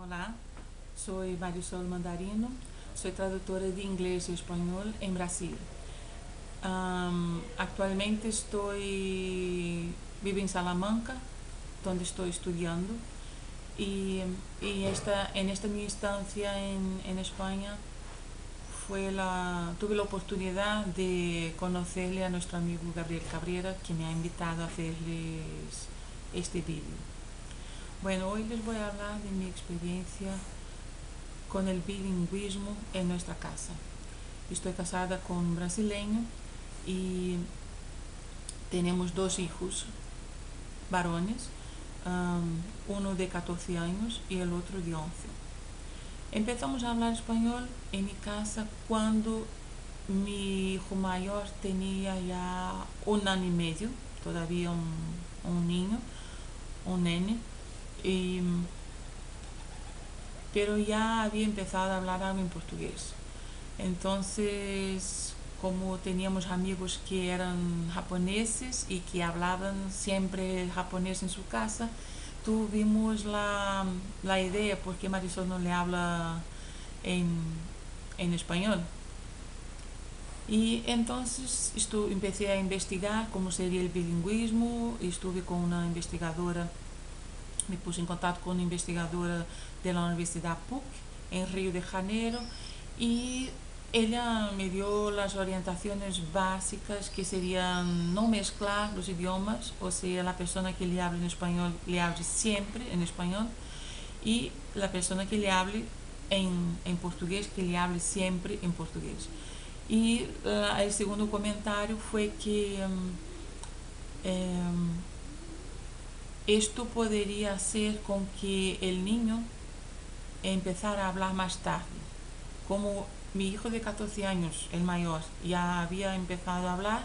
Olá, soy Marisol Mandarino, soy traductora de inglés y español en Brasil. Actualmente vivo en Salamanca, donde estoy estudiando, y, en esta mi estancia en España tuve la oportunidad de conocerle a nuestro amigo Gabriel Cabrera, que me ha invitado a hacerles este vídeo. Bueno, hoy les voy a hablar de mi experiencia con el bilingüismo en nuestra casa. Estoy casada con un brasileño y tenemos dos hijos varones, uno de 14 años y el otro de 11. Empezamos a hablar español en mi casa cuando mi hijo mayor tenía ya 1 año y medio, todavía un niño, un nene, pero ya había empezado a hablar algo en portugués. Entonces, como teníamos amigos que eran japoneses y que hablaban siempre japonés en su casa, tuvimos la idea, ¿por qué Marisol no le habla en español? Y entonces empecé a investigar cómo sería el bilingüismo, y estuve con una investigadora, me puse en contacto con una investigadora de la Universidad PUC en Río de Janeiro, y ella me dio las orientaciones básicas, que serían no mezclar los idiomas, o sea, la persona que le hable en español le hable siempre en español, y la persona que le hable en portugués que le hable siempre en portugués. Y el segundo comentario fue que esto podría hacer con que el niño empezara a hablar más tarde. Como mi hijo de 14 años, el mayor, ya había empezado a hablar,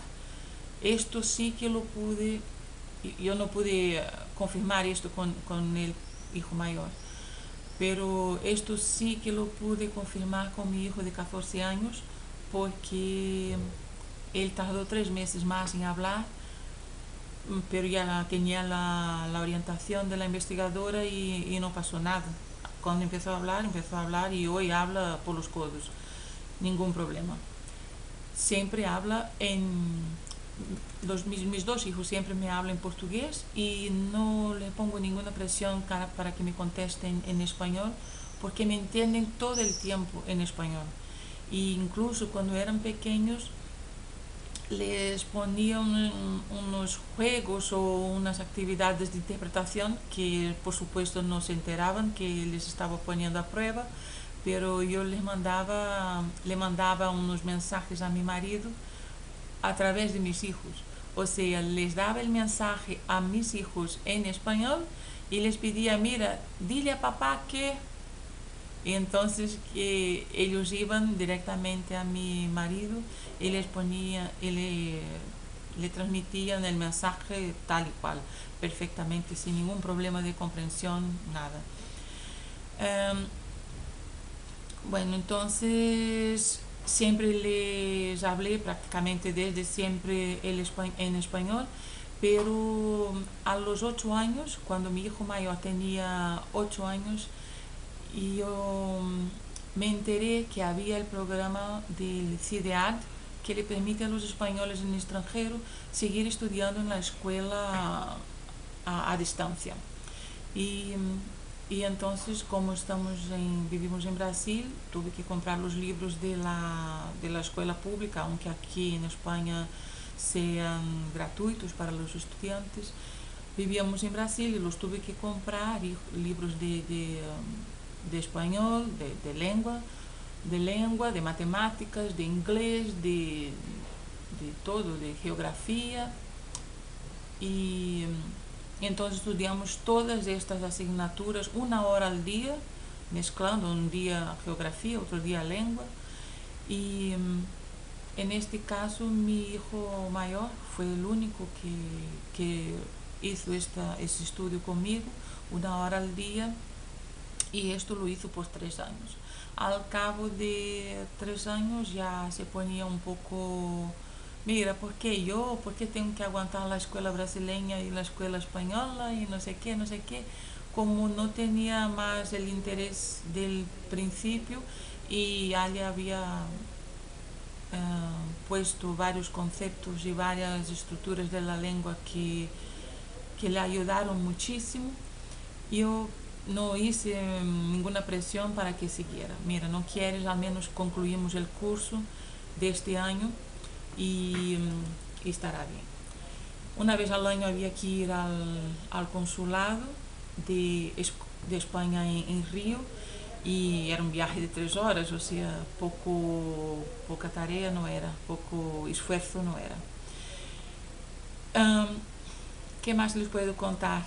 esto sí que lo pude, yo no pude confirmar esto con el hijo mayor, pero esto sí que lo pude confirmar con mi hijo de 14 años, porque él tardó 3 meses más en hablar, pero ya tenía la orientación de la investigadora y no pasó nada. Cuando empezó a hablar y hoy habla por los codos, ningún problema. Siempre habla mis dos hijos siempre me hablan en portugués, y no le pongo ninguna presión para que me contesten en español, porque me entienden todo el tiempo en español. E incluso cuando eran pequeños les ponía unos juegos o unas actividades de interpretación que por supuesto no se enteraban que les estaba poniendo a prueba, pero yo le mandaba unos mensajes a mi marido a través de mis hijos. O sea, les daba el mensaje a mis hijos en español y les pedía, mira, dile a papá que... Y entonces que ellos iban directamente a mi marido y le transmitían el mensaje tal y cual, perfectamente, sin ningún problema de comprensión, nada. Bueno, entonces siempre les hablé prácticamente desde siempre en español, pero a los 8 años, cuando mi hijo mayor tenía 8 años, y yo me enteré que había el programa del CIDEAD, que le permite a los españoles en el extranjero seguir estudiando en la escuela a distancia. Y entonces, como vivimos en Brasil, tuve que comprar los libros de la escuela pública, aunque aquí en España sean gratuitos para los estudiantes. Vivíamos en Brasil y los tuve que comprar, libros de español, de lengua, de matemáticas, de inglés, de todo, de geografía. Y entonces estudiamos todas estas asignaturas 1 hora al día, mezclando un día geografía, otro día lengua. Y en este caso mi hijo mayor fue el único que hizo ese estudio conmigo, 1 hora al día, y esto lo hizo por 3 años. Al cabo de 3 años ya se ponía un poco, mira, ¿por qué yo? ¿Por qué tengo que aguantar la escuela brasileña y la escuela española y no sé qué, no sé qué? como no tenía más el interés del principio y ya le había puesto varios conceptos y varias estructuras de la lengua que le ayudaron muchísimo. Yo no hice ninguna presión para que siguiera. Mira, no quieres, al menos concluimos el curso de este año y estará bien. Una vez al año había que ir al consulado de España en Río y era un viaje de 3 horas, o sea, poca tarea no era, poco esfuerzo no era. ¿Qué más les puedo contar?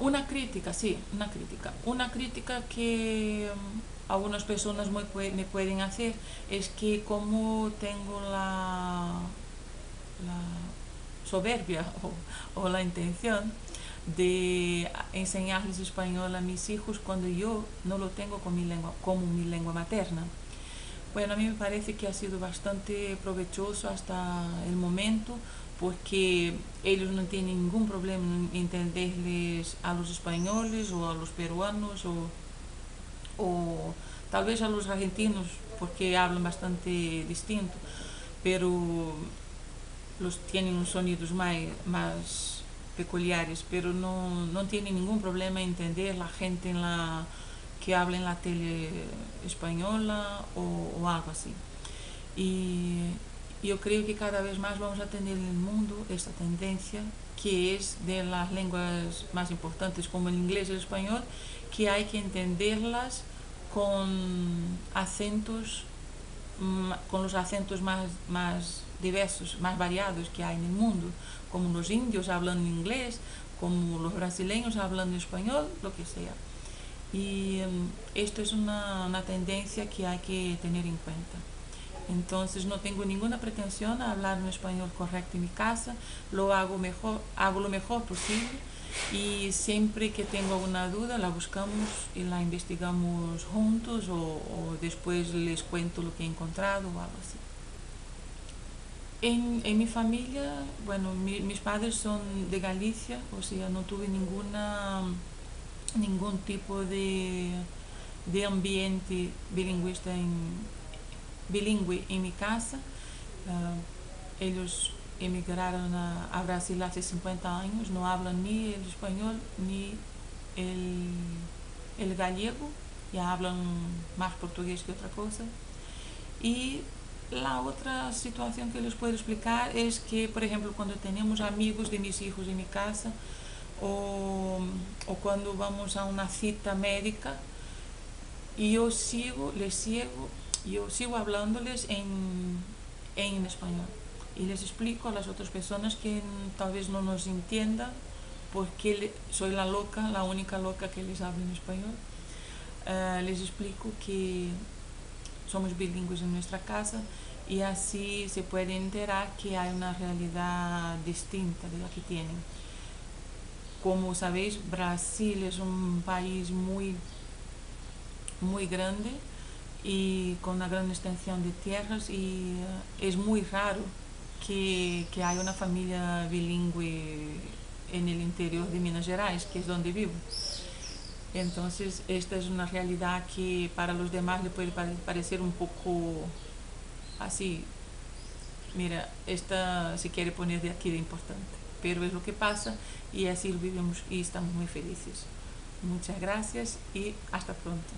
Una crítica, sí, una crítica. Una crítica que algunas personas me pueden hacer es que como tengo la soberbia o la intención de enseñarles español a mis hijos cuando yo no lo tengo como mi lengua materna. Bueno, a mí me parece que ha sido bastante provechoso hasta el momento porque ellos no tienen ningún problema en entenderles a los españoles o a los peruanos o tal vez a los argentinos porque hablan bastante distinto, pero los tienen unos sonidos más peculiares, pero no tienen ningún problema en entender la gente que habla en la tele española o algo así. Y yo creo que cada vez más vamos a tener en el mundo esta tendencia que es de las lenguas más importantes como el inglés y el español, que hay que entenderlas con acentos, con los acentos más diversos, más variados que hay en el mundo, como los indios hablando inglés, como los brasileños hablando español, lo que sea. Y esto es una tendencia que hay que tener en cuenta. Entonces no tengo ninguna pretensión a hablar un español correcto en mi casa, hago lo mejor posible y siempre que tengo alguna duda la buscamos y la investigamos juntos o después les cuento lo que he encontrado o algo así. En mi familia, bueno, mis padres son de Galicia, o sea, no tuve ningún tipo de ambiente bilingüe en mi casa. Ellos emigraron Brasil hace 50 años, no hablan ni el español ni el gallego, ya hablan más portugués que otra cosa. Y la otra situación que les puedo explicar es que, por ejemplo, cuando tenemos amigos de mis hijos en mi casa o cuando vamos a una cita médica, yo sigo hablándoles en español y les explico a las otras personas que tal vez no nos entiendan porque soy la única loca que les habla en español. Les explico que somos bilingües en nuestra casa y así se puede enterar que hay una realidad distinta de la que tienen. Como sabéis, Brasil es un país muy grande y con una gran extensión de tierras y es muy raro que haya una familia bilingüe en el interior de Minas Gerais, que es donde vivo. Entonces, esta es una realidad que para los demás le puede parecer un poco así, mira, esta se quiere poner de aquí de importante, pero es lo que pasa y así lo vivimos y estamos muy felices. Muchas gracias y hasta pronto.